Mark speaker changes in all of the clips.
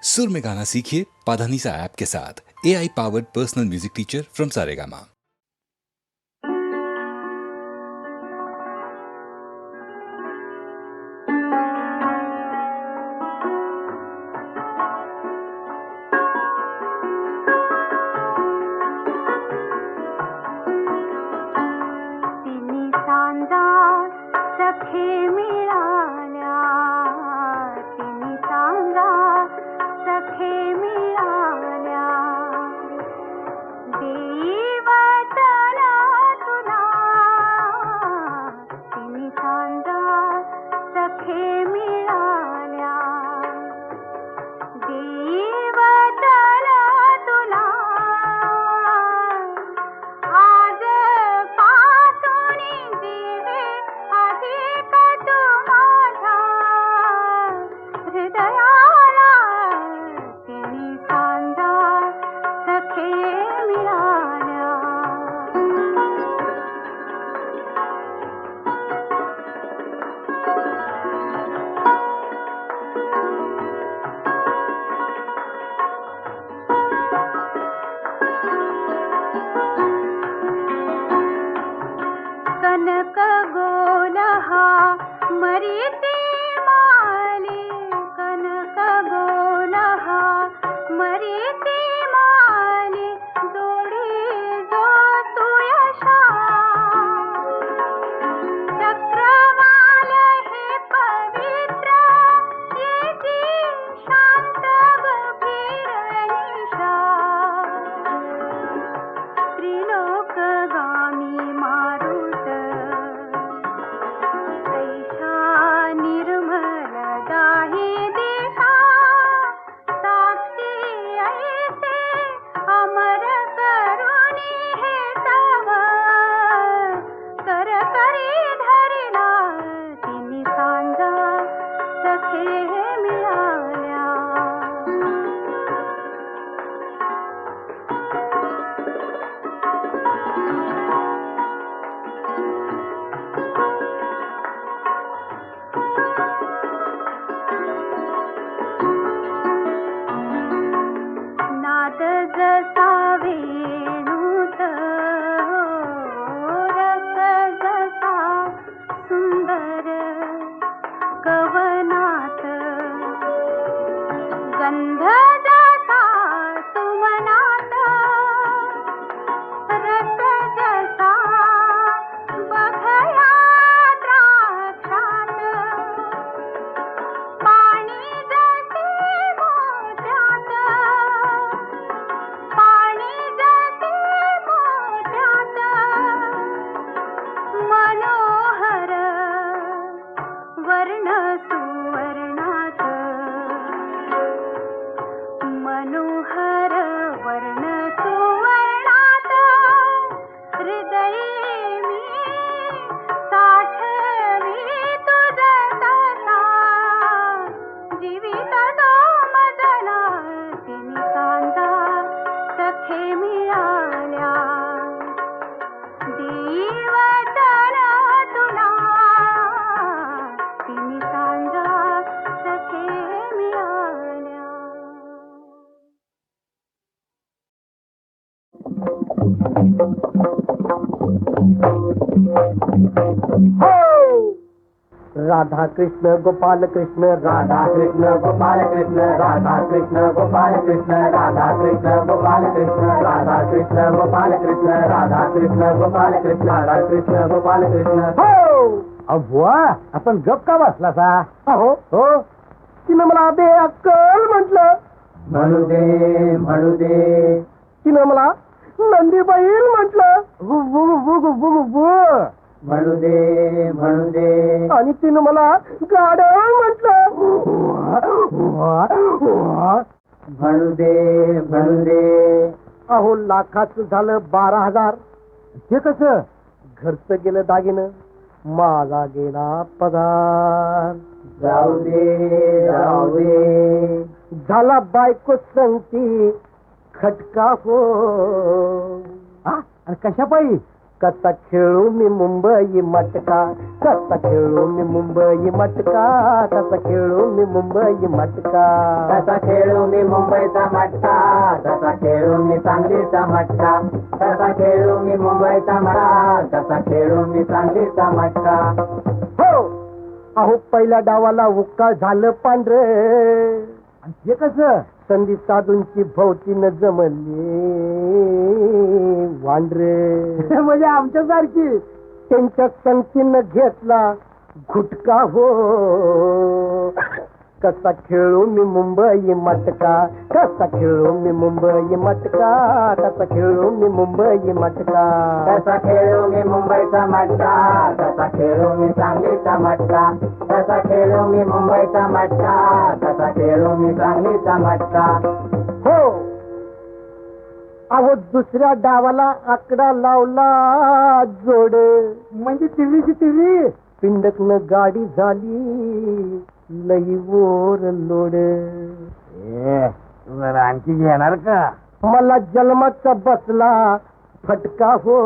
Speaker 1: सुर में गाना सीखिए पाधानीसा ऐप के साथ। AI powered personal music teacher from Saregama.
Speaker 2: Radha Krishna Gopal Krishna, Radha Krishna Gopal Krishna, Radha Krishna Gopal Krishna, Radha Krishna Gopal Krishna, Radha Krishna Gopal Krishna, Radha Krishna Gopal Krishna, Radha Krishna Gopal Krishna. हो बुवा, आपण गप का बसला सा? हो हो, तिनं मला बे अक्कल म्हटलं. म्हणू दे तिनं मला नंदी बैल म्हटलं. म्हणू दे आणि तिनं मला गाढव म्हटलं. म्हणू दे अहो, लाखाचं झालं 12,000. हे कसं? घरचं गेलं दागिनं, माझा गेला पगार. जाऊ दे झाला बायको संगती खटका हो. आणि कशा पायी? कसा खेळू मी मुंबई मटका, कसा खेळू मी मुंबई मटका, कसा खेळू मी मुंबई मटका,
Speaker 3: कसा खेळू मी मुंबईचा मटका, कसा खेळू मी सांगलीचा मटका, कसा खेळू मी मुंबईचा मटका, कसा खेळू मी सांगलीचा मटका.
Speaker 2: हो अहो पहिल्या डावाला उक्का झालं पांढरे, हे कसं संधी साधूंची भोवतीनं जमली वांढरे. म्हणजे आमच्यासारखी त्यांच्या संगतीनं घेतला घुटका हो. कसा खेळू मी मुंबई मटका, कसा खेळू मी मुंबई मटका, कसा खेळू मी मुंबई मटका,
Speaker 3: कसा खेळू मी मुंबईचा मटका, कसा खेळू मी सांगलीचा मटका, कसा खेळू मी मुंबईचा मटका, कसा खेळू मी सांगलीचा मटका.
Speaker 2: हो अहो दुसऱ्या डावाला आकडा लावला जोड, म्हणजे तिरीची तिरी पिंडकन गाडी झाली लई वर लोड.
Speaker 3: जरा आणखी घेणार का?
Speaker 2: मला जन्माचा बसला फटका हो.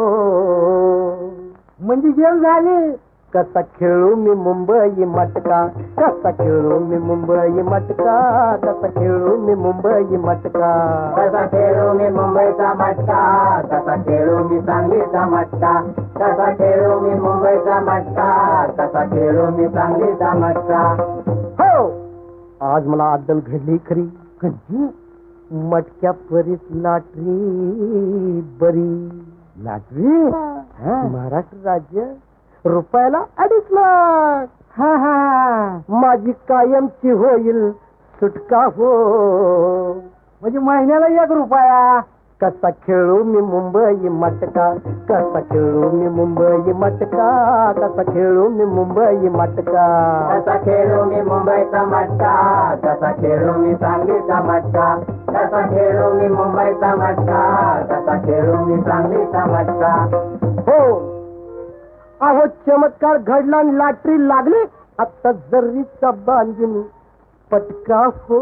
Speaker 2: म्हणजे जेल झाली. कसा खेळू मी मुंबई मटका, कसा खेळू मी मुंबई मटका, कसा खेळू मी मुंबई मटका,
Speaker 3: कसा खेळू मी मुंबईचा मटका, कसा खेळू मी सांगलीचा मटका, कसा खेळू मी मुंबईचा मटका, कसा खेळू मी सांगलीचा मटका.
Speaker 2: हो आज मला अद्दल घडली खरी. कधी मटक्या परीत लाटरी बरी. लाटरी महाराष्ट्र राज्य रुपयाला 2.5 लाख. हा हा माझी कायमची होईल सुटका हो. म्हणजे महिन्याला 1 रुपया. कसा खेळू मी मुंबई मटका, कसा खेळू मी मुंबई मटका, कसा खेळू मी मुंबई मटका,
Speaker 3: कसा खेळू मी मुंबईचा मटका, कसा खेळू मी सांगलीचा मटका, कसा खेळू मी मुंबईचा मटका, कसा खेळू मी सांगलीचा मटका.
Speaker 2: हो अहो चमत्कार घडला आणि लाटरी लागली. आता जरीचा बांधून पटका हो.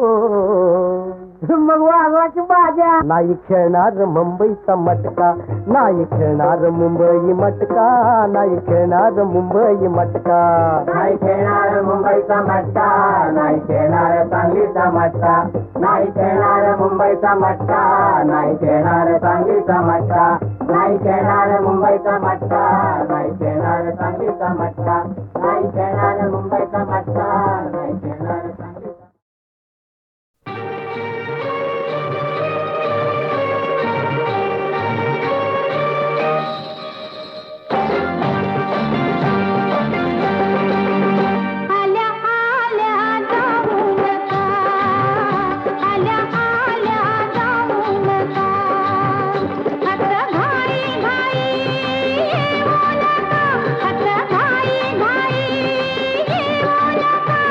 Speaker 2: मग वाजवा की बाजा. नाही खेळणार मुंबईचा मटका, नाही खेळणार मुंबई मटका, नाही खेळणार मुंबई मटका,
Speaker 3: नाही खेळणार मुंबईचा मटका, नाही खेळणार सांगलीचा मटका, नाही खेळणार मुंबईचा मटका, नाही खेळणार सांगलीचा मटका, नाही खेळणार मुंबईचा मटका, नाही खेळणार सांगलीचा मटका, नाही खेळणार मुंबईचा मटका, नाही खेळणार सांगलीचा.
Speaker 4: घाई घाई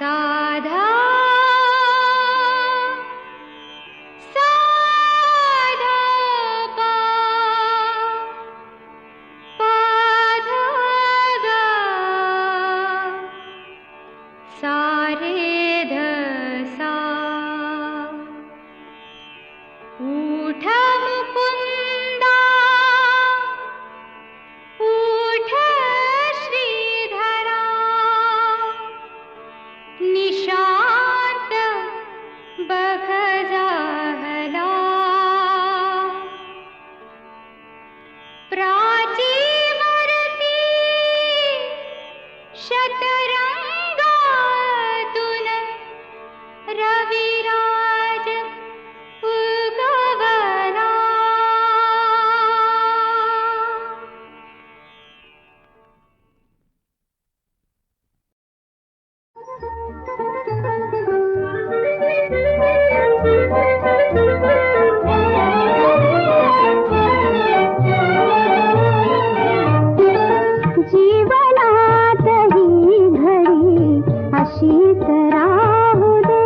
Speaker 4: साधा साधा पा पाधा गा सारे ध सा उठ मुकुंदा उठ श्रीधरा निशांत बघ जाहला प्राचीमूर्ती शतरंगातून रविराज उगवला जीवनात ही घडी अशीच राहू दे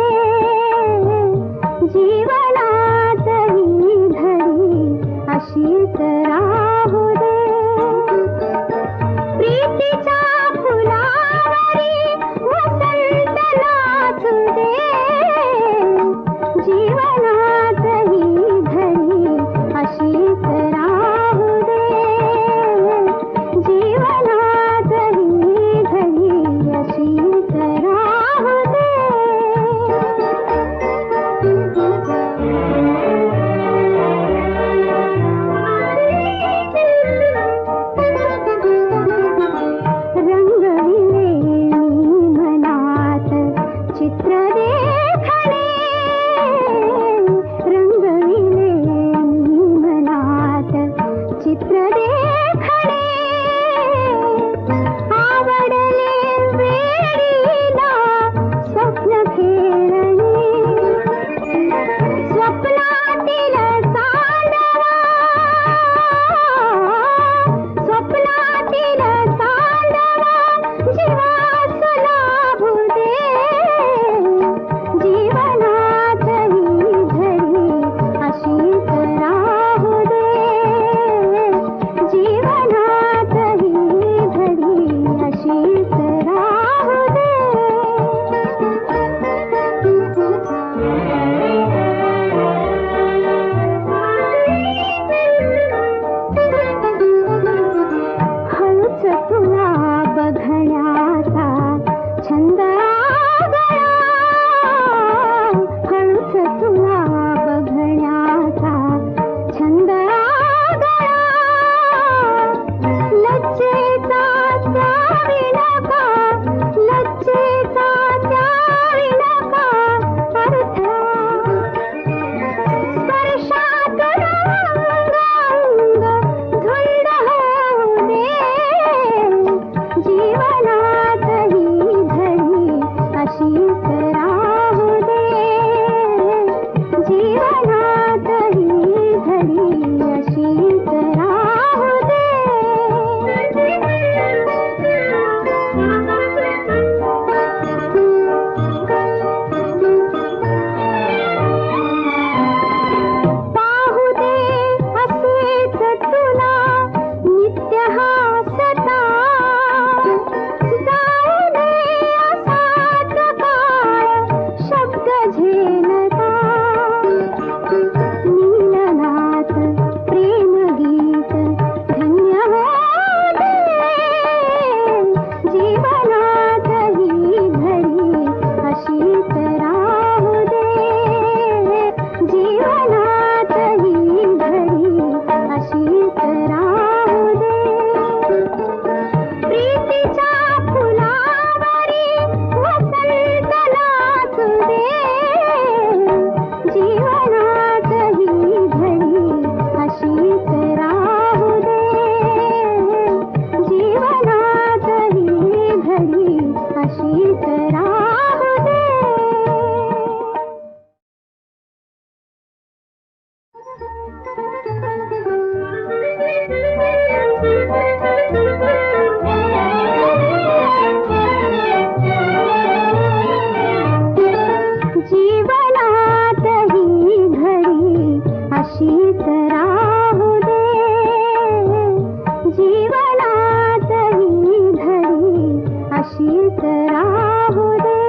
Speaker 4: अशीच राहू दे.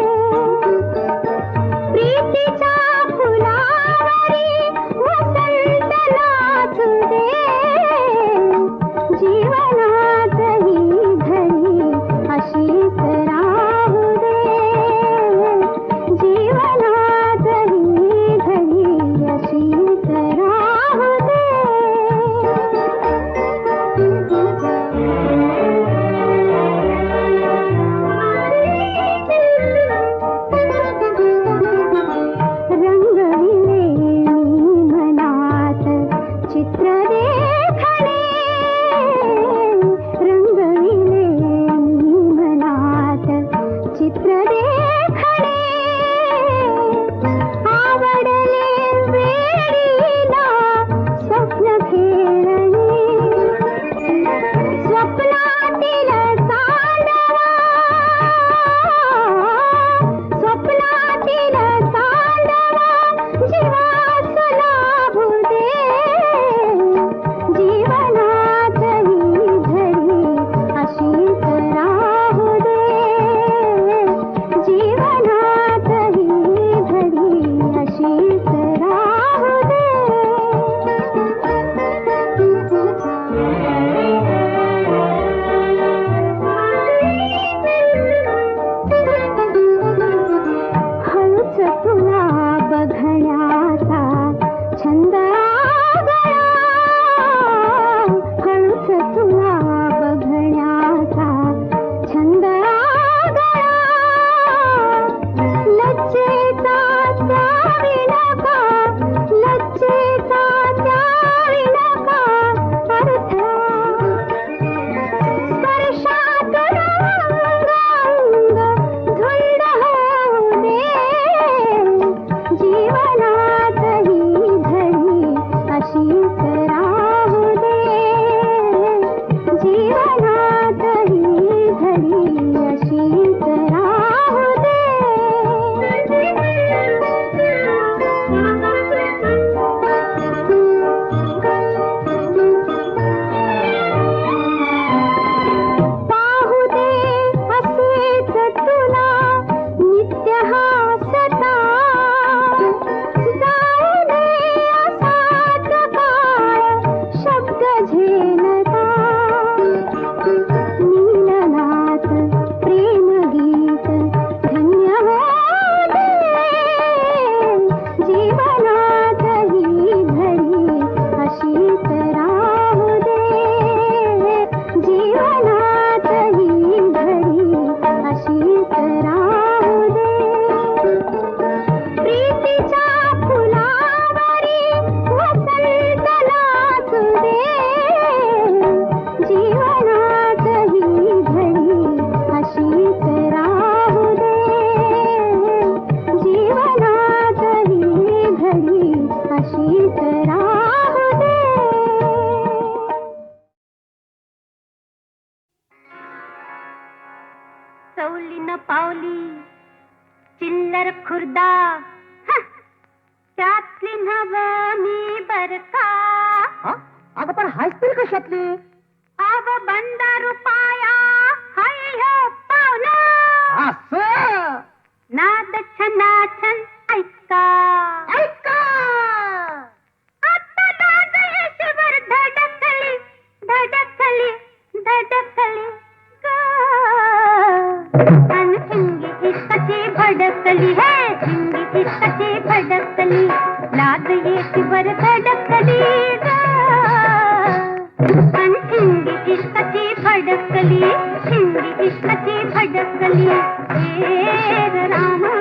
Speaker 4: प्रीतीच्या फुलावरी वसंत नाचू दे. जीवनात ही घडी अशीच राहू दे. जीवनात ही घडी अशीच राहू दे. रंगविले मी मनात चित्र देखणे. रंगविले मी मनात चित्र देखणे. आवडले वेडीला स्वप्न खेळणे. स्वप्नातील चांदवा स्वप्नातील चांदवा जीवास लाभू दे. जीवनात ही घडी अशीच राहू दे. जीवनात ही घडी अशीच राहू दे. हळूच तुला बघण्याचा छंद आगळा. हळूच तुला बघण्याचा छंद आगळा. लज्जेचा त्यावी नका. लज्जेचा त्यावी नका अर्थ. स्पर्शात रंग धुंद होऊ दे. जीवनात ही घडी अशीच राहू दे. जीवनात ही घडी अशीच राहू दे. पाहू दे असेच तुला नित्य हासता. जाऊ दे असाच काळ शब्द झेलता. नीलनाथ प्रेमगीत धन्य होऊ दे. जीवनात ही घडी अशीच राहू दे. जीवनात ही घडी अशीच राहू दे. प्रीतीच्या फुलावरी वसंत नाचू दे. जीवनात ही घडी अशीच राहू दे. जीवनात ही घडी अशीच राहू दे. सवलीनं पावली चिल्लर खुर्दा. त्यातली नव मी बर का.
Speaker 3: अगं पण हायस्तील कशातली?
Speaker 4: आव बंदा रुपाया हाय हो पावला.
Speaker 3: असं
Speaker 4: नाद छनाछन ऐका.
Speaker 3: ऐका.
Speaker 4: आता नाद यशवर धडकली धडकली धडकली ग. अन हिंगी इतकी भडकली है. हिंगी इतकी भडकली लाद येशीवर धडकली ग. अन हिंगी इतकी भडकली. हिंगी इतकी भडकली. हे रामा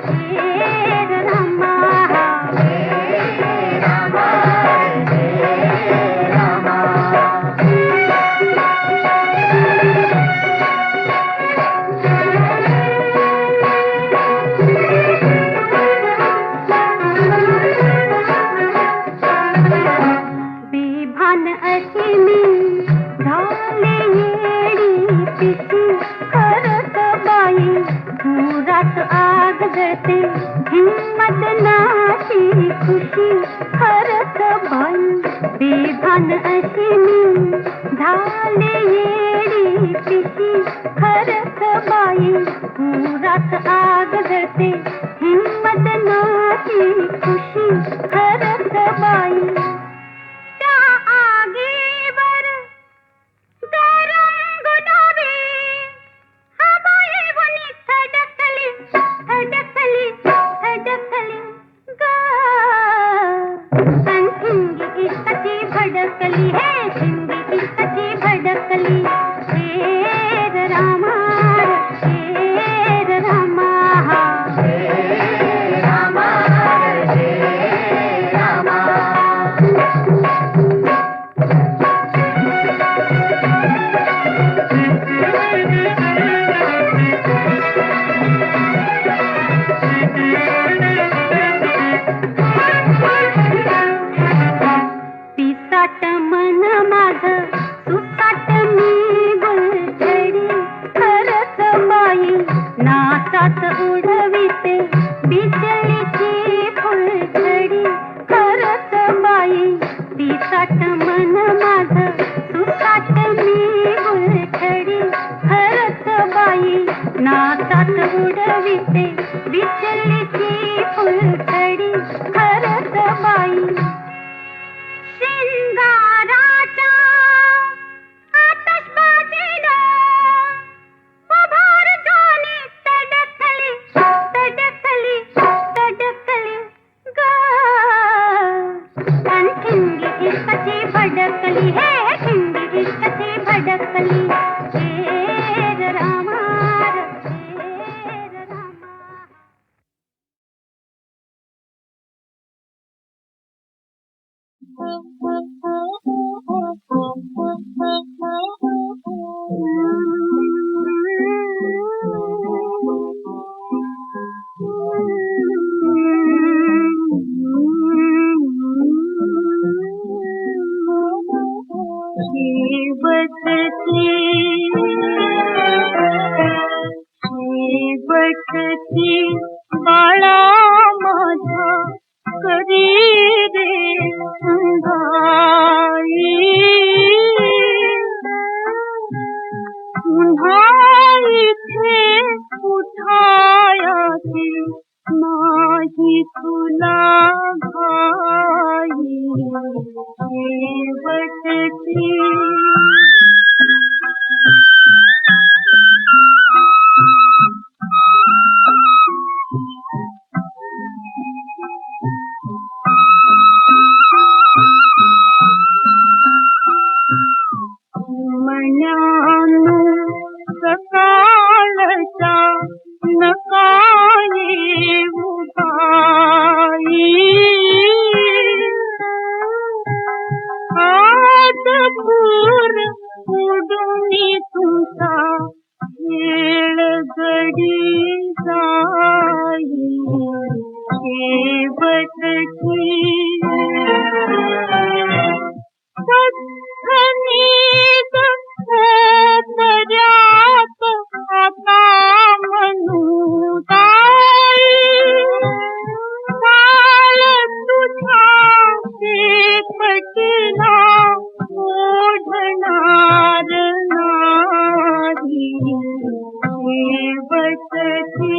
Speaker 4: हे रामा हे रामा हे रामा. बेभान अशी मी झाले येडी पिशी. खरंच बाई धुरात आग जळते. हिम्मत नाशी खुशी. खरंच बाई बेभान अशी मी झाले येडी पिशी खरंच बाई पुरात आग जळते हिम्मत नाही खुशी खरंच बाई त्या आगीवर गरम गुलाबी हवाई बुनी थडकली थडकली थडकली ग शिंगी इश्काची भडकली हे शिंगी इश्काची भडकली हे रामा हे रामा हे रामा हे रामा पिसाट मन माझं सुसाट मी गुलछडी खरंच बाई नाचात उडविते बिजलीची फुलछडी खरंच बाई पिसाट मन माझं सुसाट मी गुलछडी खरंच बाई नाचात उडविते बिजलीची फुलछडी खरंच बाई शिंगाराच्या आतषबाजीला उभार झाली तडकली तडकली तडकली ग ठिंगी इश्काची भडकली हे ठिंगी इश्काची भडकली हे रामा हे रामा
Speaker 5: शेवटची बाळा माझा कधी रे अंगाई पुन्हा इथे उठायाची नाही तुला घाई शेवटची मनानु सकाळचा नकाये उदाई आज पूर उडुनी तुमचा खेळ गडी जाई शेवटची सत्सनीत पर्यात आता म्हणू ताई काळ तुझ्या शेपटीला ओढणार नाही शेवटची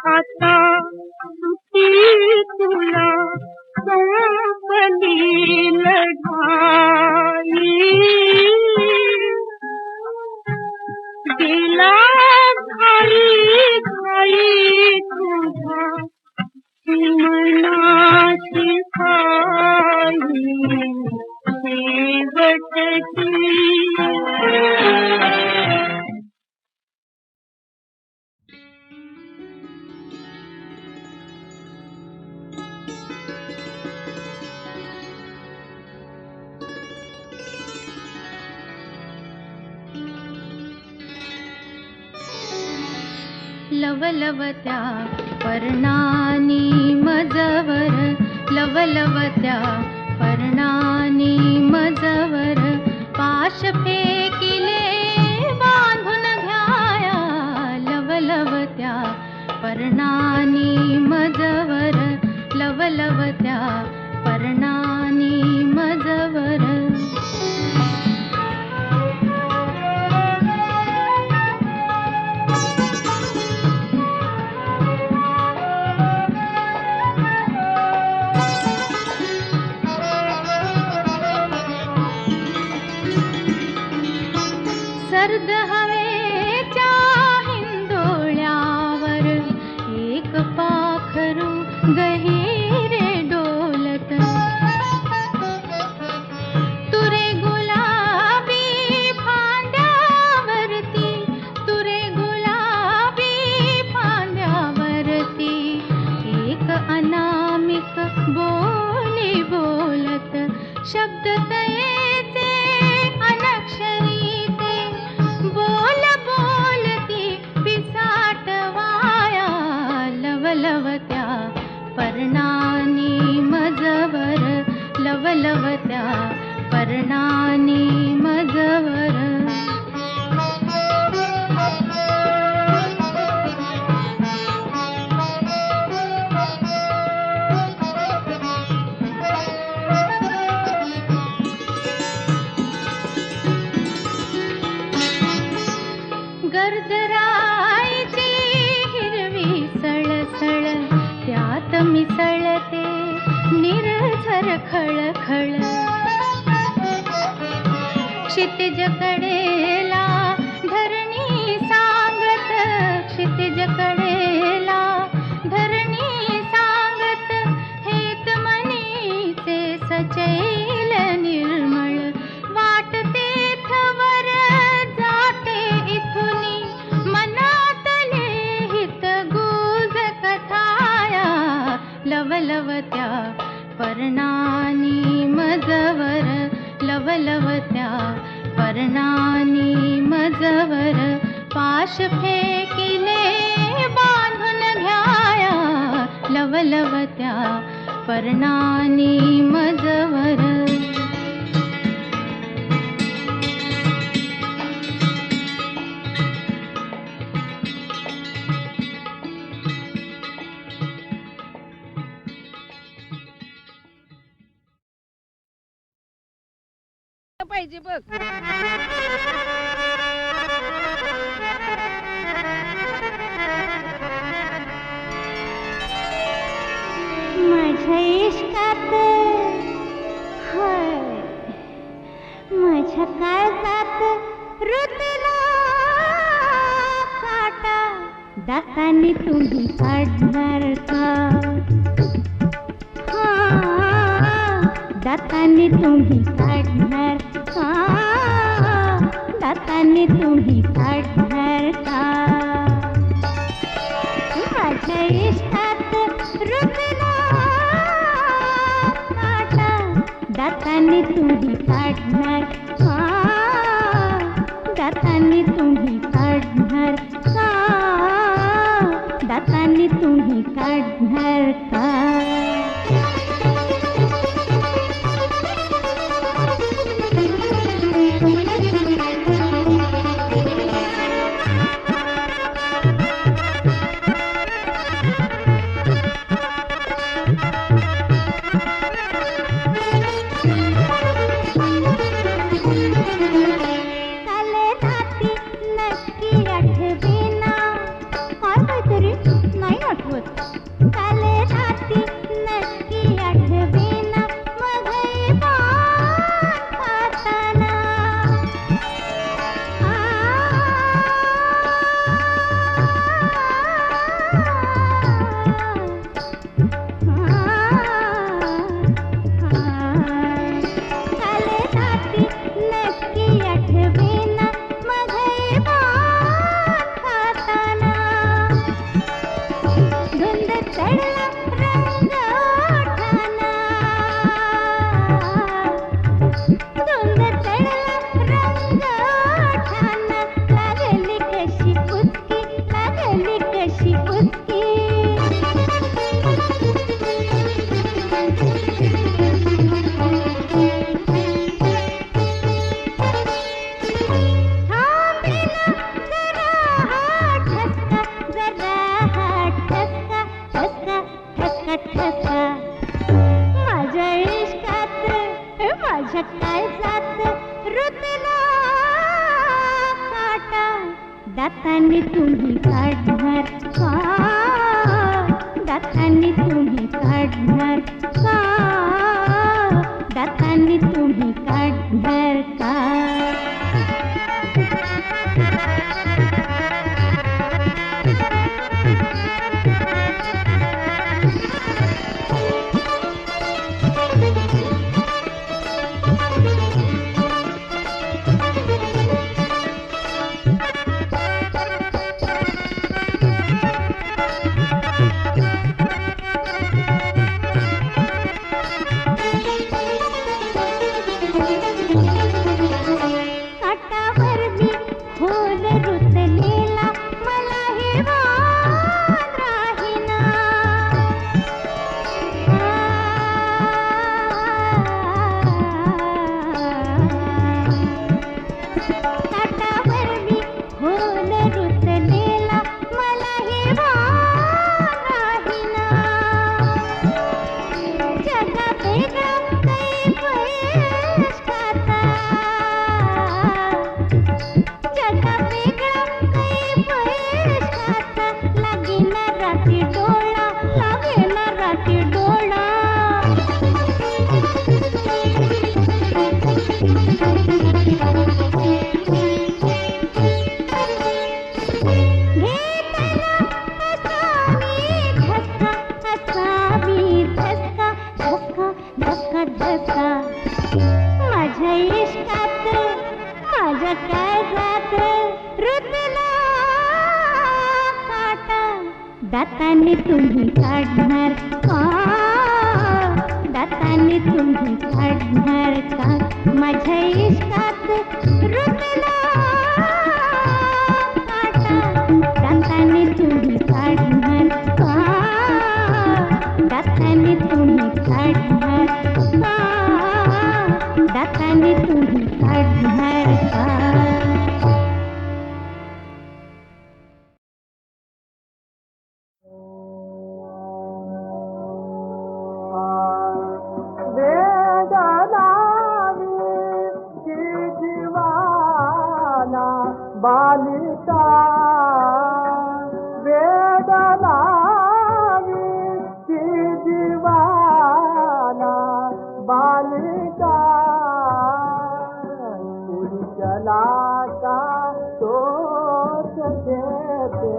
Speaker 5: आता सुटी तुला संपली लढाई दिला घाई घाई तुझा मनाची खाई
Speaker 4: लवलवत्या पर्णानी मजवर, लवलवत्या पर्णानी मजवर, पाश फेकिले बांधून घ्याया, लवलवत्या पर्णानी मजवर, लवलवत्या पर्णानी मजवर. सर्द हवेच्या हिंदोळ्यावर एक पाखरू गहिरे डोलत, तुरे गुलाबी फांद्यावरती, तुरे गुलाबी फांद्यावरती, एक अनामिक बोली बोलत, शब्द तयेचे अनक्षरी ते, बोल बोलती पिसाटवाया, लवलवत्या पर्णानी मजवर, लवलवत्या पर्णानी मजवर. गर्दराईची हिरवी सळसळ, त्यात मिसळते निर्झर खळखळ, क्षितिज कडेला धरणी सांगत, क्षितिज कडेला धरणी सांगत, हेत मनीचे सचैल निर्मळ, वाटते थवर जाते इथुनी, मनातले हित गुज कथाया, लवलवत्या पर्णानी मजवर, लवलवत्या पर्णानी मजवर, पाश फेकिले बांधून घ्याया, लवलवत्या पर्णानी मजवर.
Speaker 5: पाहिजे बघ.
Speaker 4: माझ्या इष्टात हाय, माझ्या काळजात रुतला काटा, दातांनी तुम्ही काढणार का, दातांनी तुम्ही काढणार का, दातांनी तुम्ही काढणार का. माझ्या इष्टात रुतला काटा, दातांनी तुम्ही काढणार का, दातांनी तुम्ही काढणार का, दातांनी तुम्ही काढणार का. काले राती माझ्या काळजात रुतला काटा दातांनी तुम्ही काढणार का दातांनी तुम्ही काढणार का दातांनी तुम्ही काढणार का माझ्या इश्कात माझ्या काळजात रुतला काटा दातांनी तुम्ही काढणार का दातांनी तुम्ही काढणार का माझ्या इश्कात रुतला काटा दातांनी तुम्ही काढणार का दातांनी तुम्ही काढणार का दातांनी तुम्ही काढणार का
Speaker 3: बालिका वेदना की जीवाना बालिका चला का सोच देते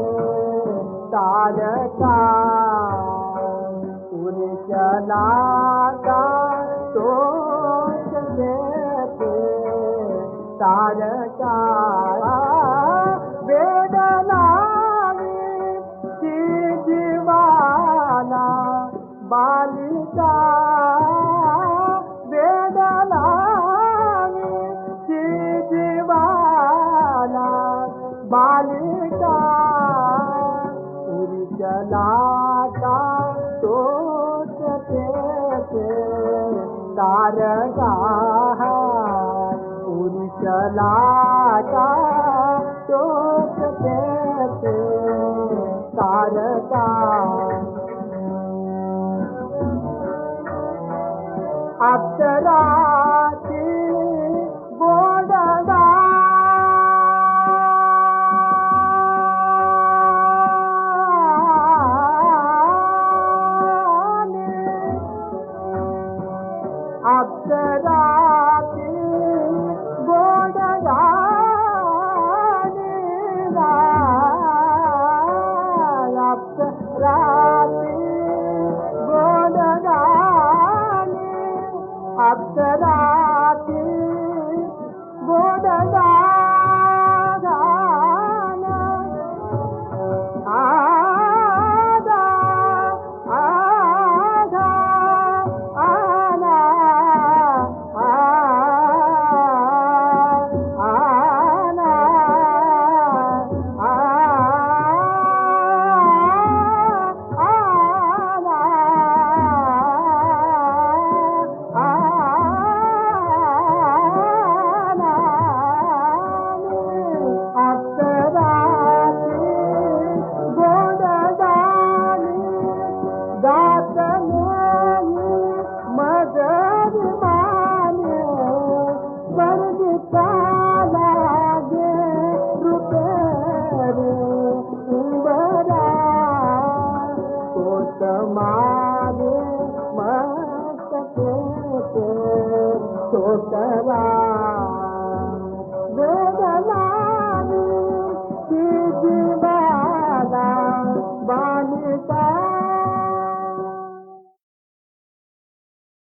Speaker 3: तारका चला का सोच देते तारका बालिका वेदना की जीवाना बालिका चला का सोचते तारका चला का सोचते तारका अप्सरा